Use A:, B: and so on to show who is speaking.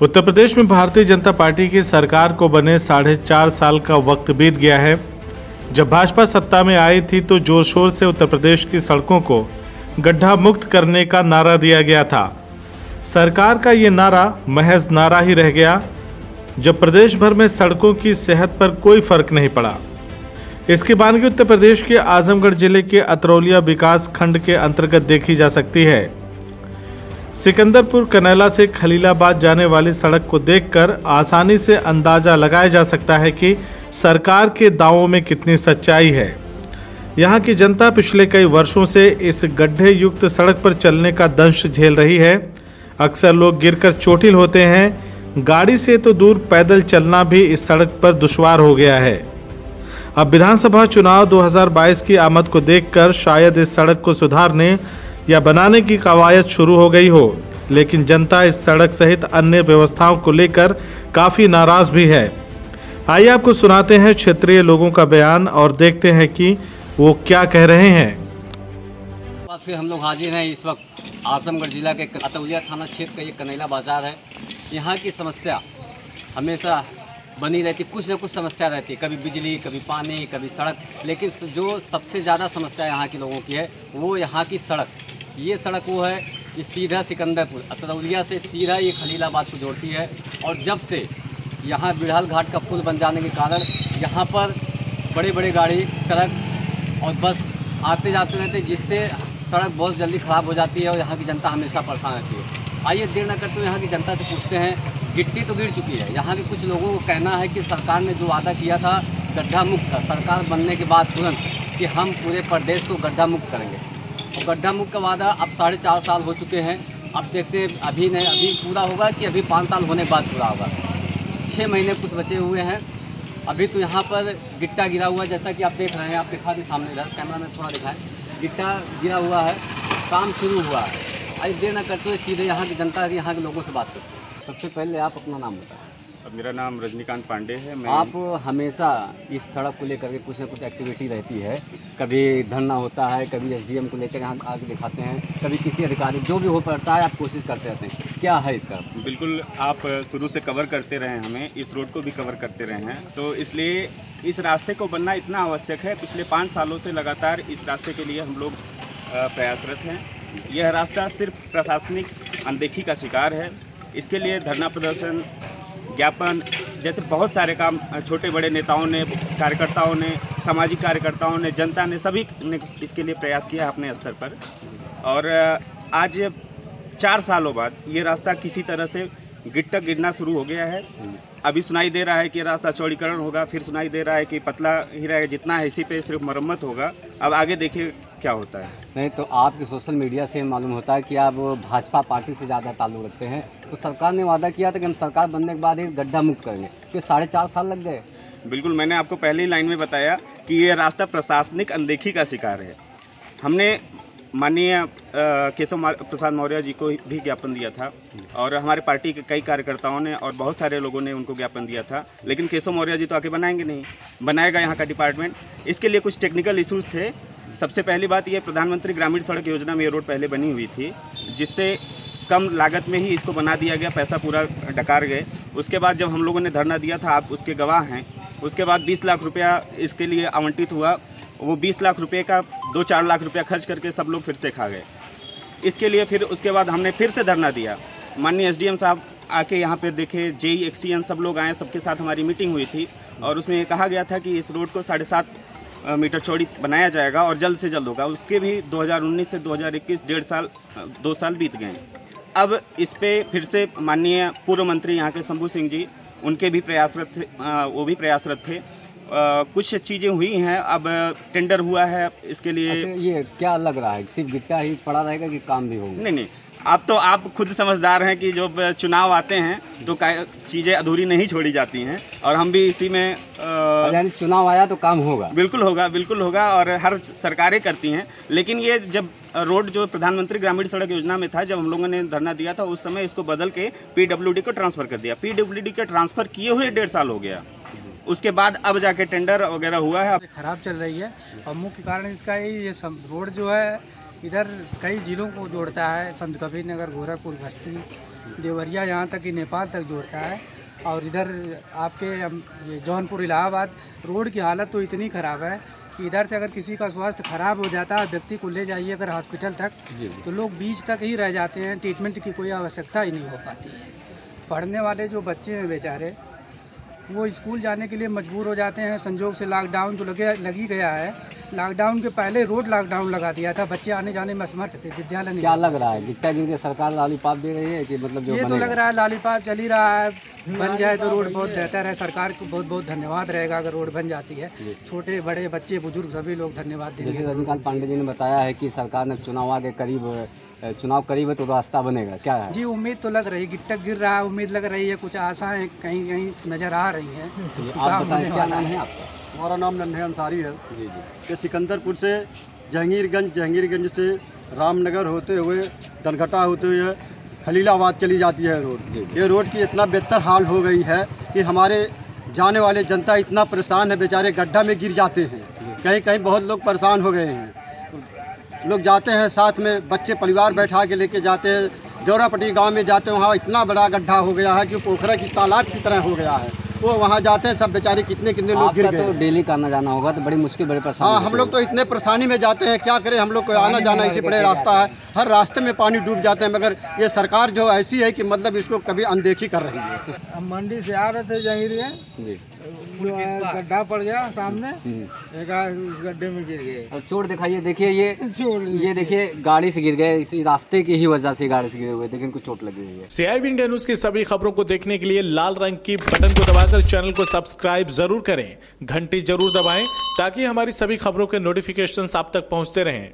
A: उत्तर प्रदेश में भारतीय जनता पार्टी की सरकार को बने 4.5 साल का वक्त बीत गया है। जब भाजपा सत्ता में आई थी तो जोर शोर से उत्तर प्रदेश की सड़कों को गड्ढा मुक्त करने का नारा दिया गया था। सरकार का ये नारा महज नारा ही रह गया, जब प्रदेश भर में सड़कों की सेहत पर कोई फर्क नहीं पड़ा। इसकी बानगी उत्तर प्रदेश के आजमगढ़ जिले के अतरौलिया विकास खंड के अंतर्गत देखी जा सकती है। सिकंदरपुर कनैला से खलीलाबाद जाने वाली सड़क को देखकर आसानी से अंदाजा लगाया जा सकता है कि सरकार के दावों में कितनी सच्चाई है। यहाँ की जनता पिछले कई वर्षों से इस गड्ढे युक्त सड़क पर चलने का दंश झेल रही है। अक्सर लोग गिरकर चोटिल होते हैं। गाड़ी से तो दूर पैदल चलना भी इस सड़क पर दुश्वार हो गया है। अब विधानसभा चुनाव 2022 की आमद को देखकर शायद इस सड़क को सुधारने या बनाने की कवायद शुरू हो गई हो, लेकिन जनता इस सड़क सहित अन्य व्यवस्थाओं को लेकर काफी नाराज भी है। आइए आपको सुनाते हैं क्षेत्रीय लोगों का बयान और देखते हैं कि वो क्या कह रहे हैं।
B: फिर हम लोग हाजिर हैं इस वक्त आजमगढ़ जिला के अतौलिया थाना क्षेत्र का ये कनैला बाजार है। यहाँ की समस्या हमेशा बनी रहती, कुछ न कुछ समस्या रहती है, कभी बिजली, कभी पानी, कभी सड़क। लेकिन जो सबसे ज़्यादा समस्या यहाँ के लोगों की है वो यहाँ की सड़क। ये सड़क वो है कि सीधा सिकंदरपुर अतरौलिया से सीधा ये खलीलाबाद को जोड़ती है। और जब से यहाँ बिढ़ाल घाट का पुल बन जाने के कारण यहाँ पर बड़े बड़े गाड़ी, ट्रक और बस आते जाते रहते, जिससे सड़क बहुत जल्दी ख़राब हो जाती है और यहाँ की जनता हमेशा परेशान रहती है। आइए देर न करते हुए यहाँ की जनता से पूछते हैं। गिट्टी तो गिर चुकी है। यहाँ के कुछ लोगों को कहना है कि सरकार ने जो वादा किया था गड्ढा मुक्त का, सरकार बनने के बाद तुरंत कि हम पूरे प्रदेश को गड्ढा मुक्त करेंगे, और गड्ढा मुक्त का वादा अब 4.5 साल हो चुके हैं। अब देखते हैं अभी नहीं, अभी पूरा होगा कि अभी 5 साल होने के बाद पूरा होगा। 6 महीने कुछ बचे हुए हैं। अभी तो यहाँ पर गिट्टा गिरा हुआ है, जैसा कि आप देख रहे हैं। आप दिखा दें सामने, इधर कैमरा में थोड़ा दिखाएं। गिट्टा गिरा हुआ है, काम शुरू हुआ है। आज देर न करते हुए सीधे यहाँ की जनता, यहाँ के लोगों से बात करते हैं। सबसे पहले आप अपना नाम बताएं।
C: मेरा नाम रजनीकांत पांडे है।
B: आप हमेशा इस सड़क को लेकर के कुछ न कुछ एक्टिविटी रहती है, कभी धरना होता है, कभी एसडीएम को लेकर यहाँ आगे दिखाते हैं, कभी किसी अधिकारी, जो भी हो पड़ता है आप कोशिश करते रहते हैं। क्या है इसका?
C: बिल्कुल, आप शुरू से कवर करते रहे, हमें इस रोड को भी कवर करते रहे हैं, तो इसलिए इस रास्ते को बनना इतना आवश्यक है। पिछले 5 सालों से लगातार इस रास्ते के लिए हम लोग प्रयासरत हैं। यह रास्ता सिर्फ प्रशासनिक अनदेखी का शिकार है। इसके लिए धरना प्रदर्शन, ज्ञापन जैसे बहुत सारे काम छोटे बड़े नेताओं ने, कार्यकर्ताओं ने, सामाजिक कार्यकर्ताओं ने, जनता ने, सभी ने इसके लिए प्रयास किया अपने स्तर पर। और आज 4 सालों बाद ये रास्ता किसी तरह से गिट्टा गिरना शुरू हो गया है। अभी सुनाई दे रहा है कि रास्ता चौड़ीकरण होगा, फिर सुनाई दे रहा है कि पतला ही रहेगा, जितना है इसी पे सिर्फ मरम्मत होगा। अब आगे देखिए क्या होता है।
B: नहीं तो आपके सोशल मीडिया से मालूम होता है कि आप भाजपा पार्टी से ज़्यादा ताल्लुक़ रखते हैं। तो सरकार ने वादा किया था कि हम सरकार बनने के बाद ही गड्ढा मुक्त करेंगे, फिर 4.5 साल लग गए।
C: बिल्कुल, मैंने आपको पहली लाइन में बताया कि ये रास्ता प्रशासनिक अनदेखी का शिकार है। हमने माननीय केशव प्रसाद मौर्य जी को भी ज्ञापन दिया था, और हमारे पार्टी के कई कार्यकर्ताओं ने और बहुत सारे लोगों ने उनको ज्ञापन दिया था, लेकिन केशव मौर्य जी तो आके बनाएंगे नहीं, बनाएगा यहाँ का डिपार्टमेंट। इसके लिए कुछ टेक्निकल इशूज़ थे। सबसे पहली बात, ये प्रधानमंत्री ग्रामीण सड़क योजना में ये रोड पहले बनी हुई थी, जिससे कम लागत में ही इसको बना दिया गया, पैसा पूरा डकार गए। उसके बाद जब हम लोगों ने धरना दिया था, आप उसके गवाह हैं, उसके बाद 20 लाख रुपया इसके लिए आवंटित हुआ। वो 20 लाख रुपये का 2-4 लाख रुपया खर्च करके सब लोग फिर से खा गए। इसके लिए फिर उसके बाद हमने फिर से धरना दिया। माननीय एसडीएम साहब आके यहाँ पे देखे, जेई एक्सीएन सब लोग आए, सबके साथ हमारी मीटिंग हुई थी, और उसमें ये कहा गया था कि इस रोड को 7.5 मीटर चौड़ी बनाया जाएगा और जल्द से जल्द होगा। उसके भी 2019 से 2021 2 साल बीत गए। अब इस पर फिर से माननीय पूर्व मंत्री यहाँ के शंभू सिंह जी, उनके भी प्रयासरत थे, वो भी प्रयासरत थे। कुछ चीज़ें हुई हैं, अब टेंडर हुआ है इसके लिए।
B: अच्छा, ये क्या लग रहा है, सिर्फ गिट्टा ही पड़ा रहेगा कि काम भी होगा?
C: नहीं, आप खुद समझदार हैं कि जब चुनाव आते हैं तो चीज़ें अधूरी नहीं छोड़ी जाती हैं, और हम भी इसी में
B: यानी चुनाव आया तो काम होगा।
C: बिल्कुल होगा, बिल्कुल होगा, और हर सरकारें करती हैं। लेकिन ये जब रोड जो प्रधानमंत्री ग्रामीण सड़क योजना में था, जब हम लोगों ने धरना दिया था, उस समय इसको बदल के PWD को ट्रांसफ़र कर दिया। PWD का ट्रांसफ़र किए हुए 1.5 साल हो गया। उसके बाद अब जाके टेंडर वगैरह हुआ है।
D: खराब चल रही है, और मुख्य कारण इसका ये रोड जो है इधर कई जिलों को जोड़ता है, संत कबीर नगर, गोरखपुर, बस्ती, देवरिया यहाँ तक कि नेपाल तक जोड़ता है। और इधर आपके ये जौनपुर इलाहाबाद रोड की हालत तो इतनी ख़राब है कि इधर से अगर किसी का स्वास्थ्य खराब हो जाता है, व्यक्ति को ले जाइए अगर हॉस्पिटल तक, तो लोग बीच तक ही रह जाते हैं, ट्रीटमेंट की कोई आवश्यकता ही नहीं हो पाती है। पढ़ने वाले जो बच्चे हैं बेचारे, वो स्कूल जाने के लिए मजबूर हो जाते हैं। संजोग से लॉकडाउन जो लगी गया है, लॉकडाउन के पहले रोड लॉकडाउन लगा दिया था, बच्चे आने जाने में असमर्थ थे, विद्यालय नहीं।
B: क्या लग रहा है, गिट्टा गिर के सरकार लॉलीपॉप दे रही है कि मतलब जो
D: ये तो लग रहा है लॉलीपॉप चल ही रहा है। बन जाए तो रोड बहुत बेहतर है, सरकार को बहुत बहुत धन्यवाद रहेगा अगर रोड बन जाती है। छोटे बड़े बच्चे बुजुर्ग सभी लोग धन्यवाद देंगे।
B: जैसे रजनीकांत पांडे जी ने बताया है कि सरकार ने चुनाव करीब है तो रास्ता बनेगा, क्या है?
D: जी उम्मीद तो लग रही, गिट्टा गिर रहा है, उम्मीद लग रही है, कुछ आशाएं कहीं कहीं नजर आ रही हैं।
B: आप बताएं क्या नाम है आपका?
E: हमारा नाम नन्हे अंसारी है।
B: जी जी।
E: कि सिकंदरपुर से जहांगीरगंज से रामनगर होते हुए धनघटा होते हुए खलीलाबाद चली जाती है रोड। ये रोड की इतना बेहतर हाल हो गई है कि हमारे जाने वाले जनता इतना परेशान है, बेचारे गड्ढा में गिर जाते हैं। कहीं कहीं बहुत लोग परेशान हो गए हैं। लोग जाते हैं साथ में बच्चे परिवार बैठा के लेके जाते हैं। जौरापट्टी गांव में जाते हैं, वहाँ इतना बड़ा गड्ढा हो गया है कि पोखरा की तालाब की तरह हो गया है। वो वहाँ जाते हैं, सब बेचारे कितने लोग गिर गए।
B: तो डेली करना जाना होगा तो बड़ी मुश्किल, बड़ी परेशानी।
E: हाँ, हम लोग तो इतने परेशानी में जाते हैं, क्या करें। हम लोग को आना जाना इसी बड़े रास्ता है, हर रास्ते में पानी डूब जाते हैं। मगर ये सरकार जो ऐसी है कि मतलब इसको कभी अनदेखी कर रही है।
F: हम मंडी से आ रहे थे जहांगीरगंज, गड्ढा पड़ गया सामने, एक उस गड्ढे में गिर गए।
B: और चोट दिखाइए, देखिए ये देखिए गाड़ी से गिर गए, इसी रास्ते की ही वजह से गाड़ी से गिरे हुए, लेकिन कुछ चोट लगी हुई है।
A: CIB इंडिया न्यूज की सभी खबरों को देखने के लिए लाल रंग की बटन को दबाकर चैनल को सब्सक्राइब जरूर करें, घंटी जरूर दबाएं ताकि हमारी सभी खबरों के नोटिफिकेशन आप तक पहुंचते रहें।